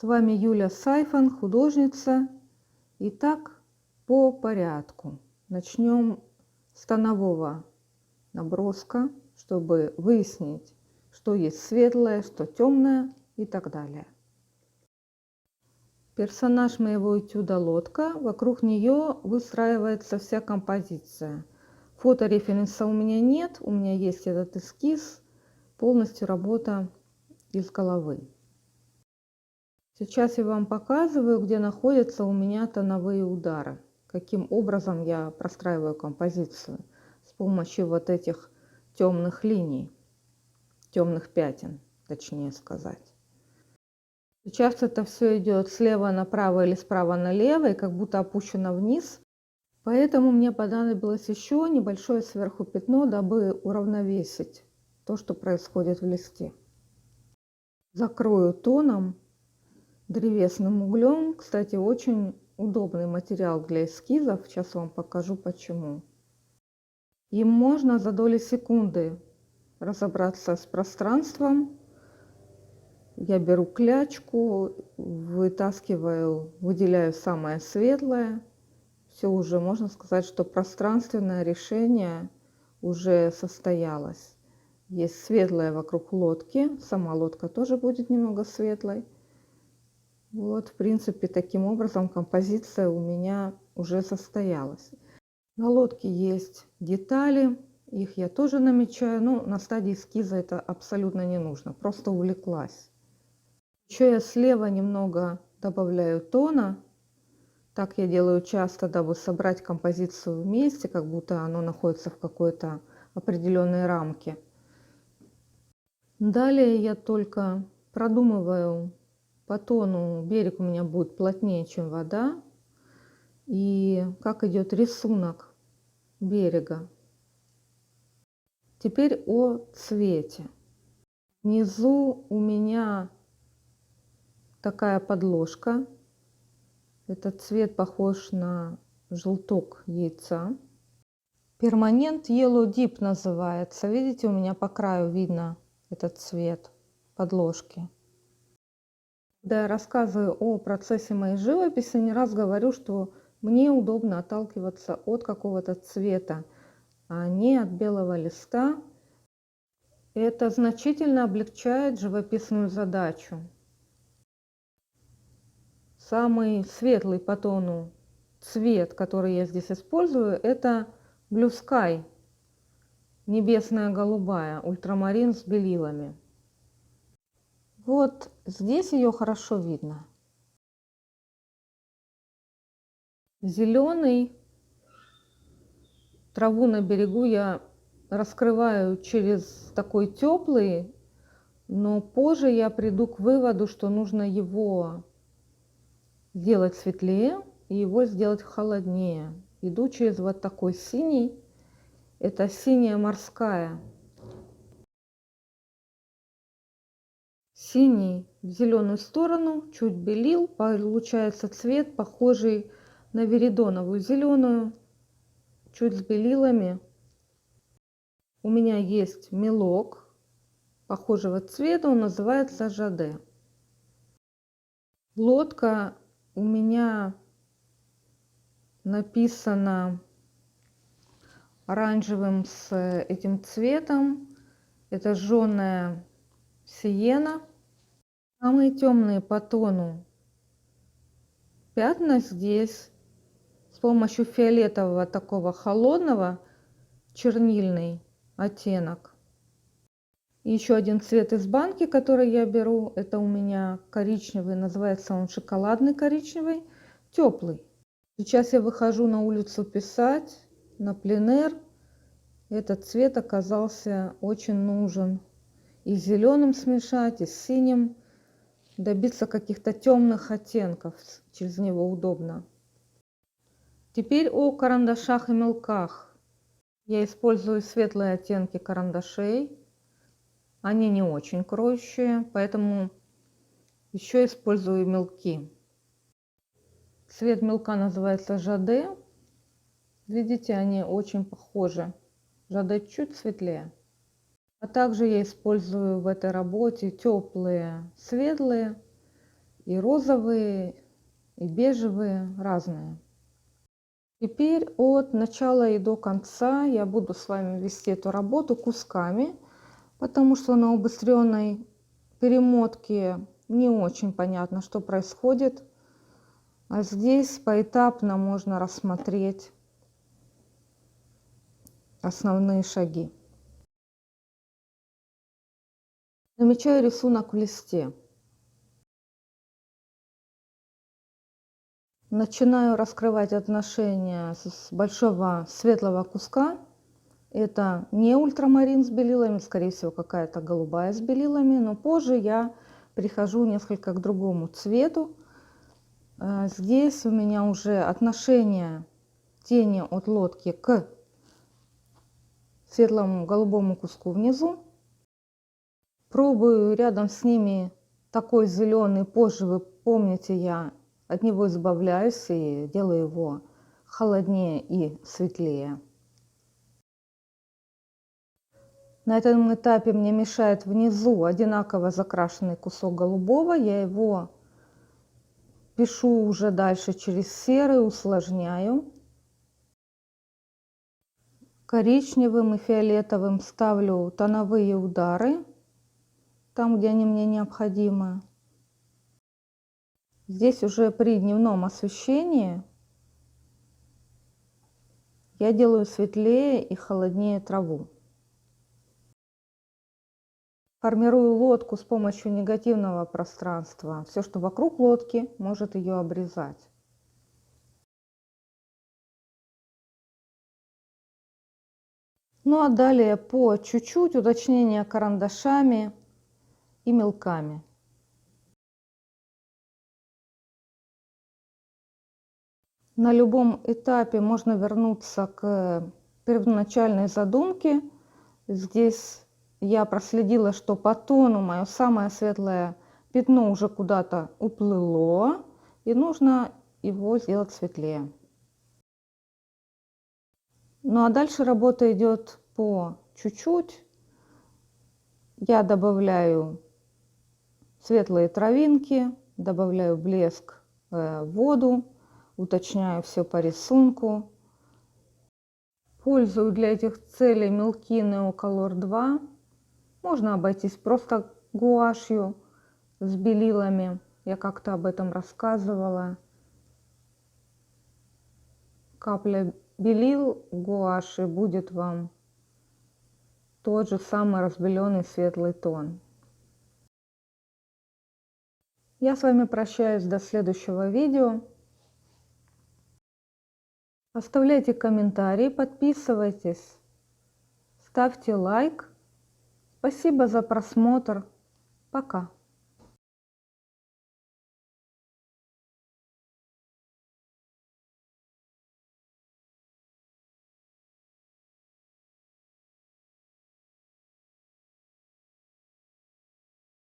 С вами Юля Сайфан, художница. Итак, по порядку. Начнем с тонового наброска, чтобы выяснить, что есть светлое, что темное и так далее. Персонаж моего этюда лодка. Вокруг нее выстраивается вся композиция. Фотореференса у меня нет, у меня есть этот эскиз, полностью работа из головы. Сейчас я вам показываю, где находятся у меня тоновые удары, каким образом я простраиваю композицию с помощью вот этих темных линий, темных пятен, точнее сказать. Сейчас это все идет слева направо или справа налево и как будто опущено вниз, поэтому мне понадобилось еще небольшое сверху пятно, дабы уравновесить то, что происходит в листе. Закрою тоном древесным углем. Кстати, очень удобный материал для эскизов. Сейчас вам покажу почему. Им можно за доли секунды разобраться с пространством. Я беру клячку, вытаскиваю, выделяю самое светлое. Все уже можно сказать, что пространственное решение уже состоялось. Есть светлое вокруг лодки. Сама лодка тоже будет немного светлой. Вот, в принципе, таким образом композиция у меня уже состоялась. На лодке есть детали, их я тоже намечаю, но на стадии эскиза это абсолютно не нужно, просто увлеклась. Еще я слева немного добавляю тона. Так я делаю часто, дабы собрать композицию вместе, как будто оно находится в какой-то определенной рамке. Далее я только продумываю. По тону берег у меня будет плотнее, чем вода. И как идет рисунок берега. Теперь о цвете. Внизу у меня такая подложка. Этот цвет похож на желток яйца. Permanent Yellow Deep называется. Видите, у меня по краю видно этот цвет подложки. Когда я рассказываю о процессе моей живописи, не раз говорю, что мне удобно отталкиваться от какого-то цвета, а не от белого листа. Это значительно облегчает живописную задачу. Самый светлый по тону цвет, который я здесь использую, это Blue Sky, небесная голубая, ультрамарин с белилами. Вот здесь ее хорошо видно. Зеленый, траву на берегу я раскрываю через такой теплый, но позже я приду к выводу, что нужно его сделать светлее и его сделать холоднее. Иду через вот такой синий, это синяя морская. Синий в зеленую сторону, чуть белил, получается цвет похожий на веридоновую зеленую, чуть с белилами. У меня есть мелок похожего цвета, он называется жаде. Лодка у меня написана оранжевым с этим цветом. Это жженая сиена. Самые темные по тону пятна здесь с помощью фиолетового такого холодного, чернильный оттенок. И еще один цвет из банки, который я беру, это у меня коричневый, называется он шоколадный коричневый, теплый. Сейчас я выхожу на улицу писать, на пленэр. Этот цвет оказался очень нужен. И с зеленым смешать, и с синим. Добиться каких-то темных оттенков, через него удобно. Теперь о карандашах и мелках. Я использую светлые оттенки карандашей. Они не очень кроющие, поэтому еще использую мелки. Цвет мелка называется жаде. Видите, они очень похожи. Жаде чуть светлее. А также я использую в этой работе теплые, светлые. и розовые, и бежевые, разные. Теперь от начала и до конца я буду с вами вести эту работу кусками, потому что на убыстренной перемотке не очень понятно, что происходит. А здесь поэтапно можно рассмотреть основные шаги. Намечаю рисунок в листе. Начинаю раскрывать отношения с большого светлого куска. Это не ультрамарин с белилами, скорее всего, какая-то голубая с белилами, но позже я перехожу несколько к другому цвету. Здесь у меня уже отношение тени от лодки к светлому голубому куску внизу. Пробую рядом с ними такой зеленый, позже, вы помните, я от него избавляюсь и делаю его холоднее и светлее. На этом этапе мне мешает внизу одинаково закрашенный кусок голубого. Я его пишу уже дальше через серый, усложняю. Коричневым и фиолетовым ставлю тоновые удары, там, где они мне необходимы. Здесь уже при дневном освещении я делаю светлее и холоднее траву. Формирую лодку с помощью негативного пространства. Все, что вокруг лодки, может ее обрезать. Ну а далее по чуть-чуть уточнение карандашами и мелками. На любом этапе можно вернуться к первоначальной задумке. Здесь я проследила, что по тону мое самое светлое пятно уже куда-то уплыло, и нужно его сделать светлее. Ну а дальше работа идет по чуть-чуть. Я добавляю светлые травинки, добавляю блеск в воду, уточняю все по рисунку. Пользую для этих целей мелки Neocolor 2. Можно обойтись просто гуашью с белилами. Я как-то об этом рассказывала. Капля белил гуаши будет вам тот же самый разбеленный светлый тон. Я с вами прощаюсь до следующего видео. Оставляйте комментарии, подписывайтесь, ставьте лайк. Спасибо за просмотр. Пока.